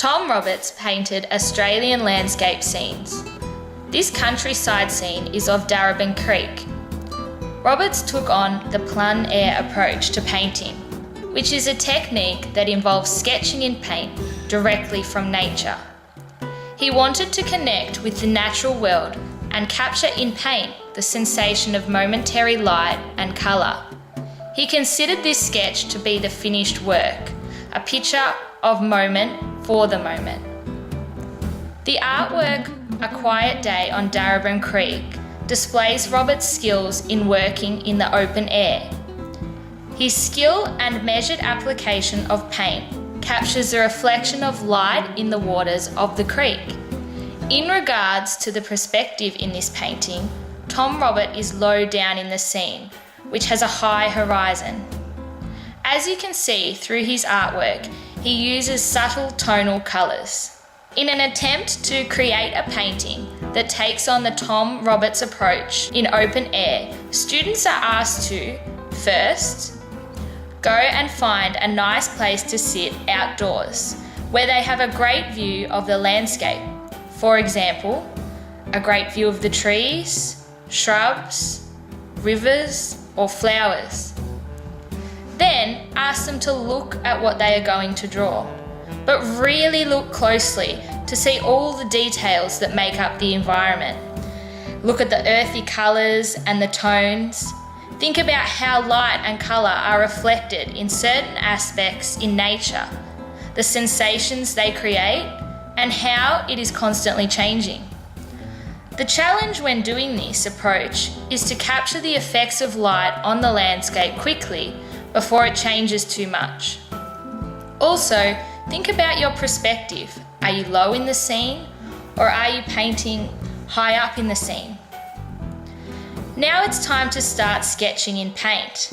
Tom Roberts painted Australian landscape scenes. This countryside scene is of Darebin Creek. Roberts took on the plein-air approach to painting, which is a technique that involves sketching in paint directly from nature. He wanted to connect with the natural world and capture in paint the sensation of momentary light and colour. He considered this sketch to be the finished work, a picture of moment for the moment. The artwork, A Quiet Day on Darebin Creek, displays Roberts' skills in working in the open air. His skill and measured application of paint captures the reflection of light in the waters of the creek. In regards to the perspective in this painting, Tom Roberts is low down in the scene, which has a high horizon. As you can see through his artwork, he uses subtle tonal colours. In an attempt to create a painting that takes on the Tom Roberts approach in open air, students are asked to, first, go and find a nice place to sit outdoors, where they have a great view of the landscape. For example, a great view of the trees, shrubs, rivers, or flowers. Then ask them to look at what they are going to draw, but really look closely to see all the details that make up the environment. Look at the earthy colours and the tones. Think about how light and colour are reflected in certain aspects in nature, the sensations they create, and how it is constantly changing. The challenge when doing this approach is to capture the effects of light on the landscape quickly before it changes too much. Also, think about your perspective. Are you low in the scene, or are you painting high up in the scene? Now it's time to start sketching in paint.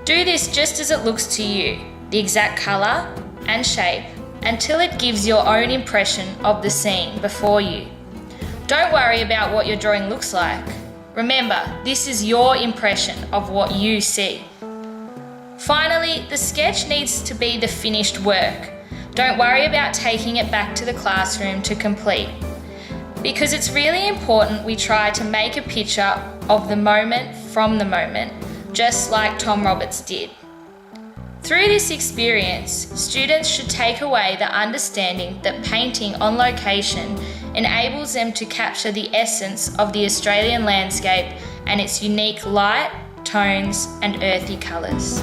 Do this just as it looks to you, the exact colour and shape, until it gives your own impression of the scene before you. Don't worry about what your drawing looks like. Remember, this is your impression of what you see. Finally, the sketch needs to be the finished work. Don't worry about taking it back to the classroom to complete, because it's really important we try to make a picture of the moment from the moment, just like Tom Roberts did. Through this experience, students should take away the understanding that painting on location enables them to capture the essence of the Australian landscape and its unique light, tones, and earthy colours.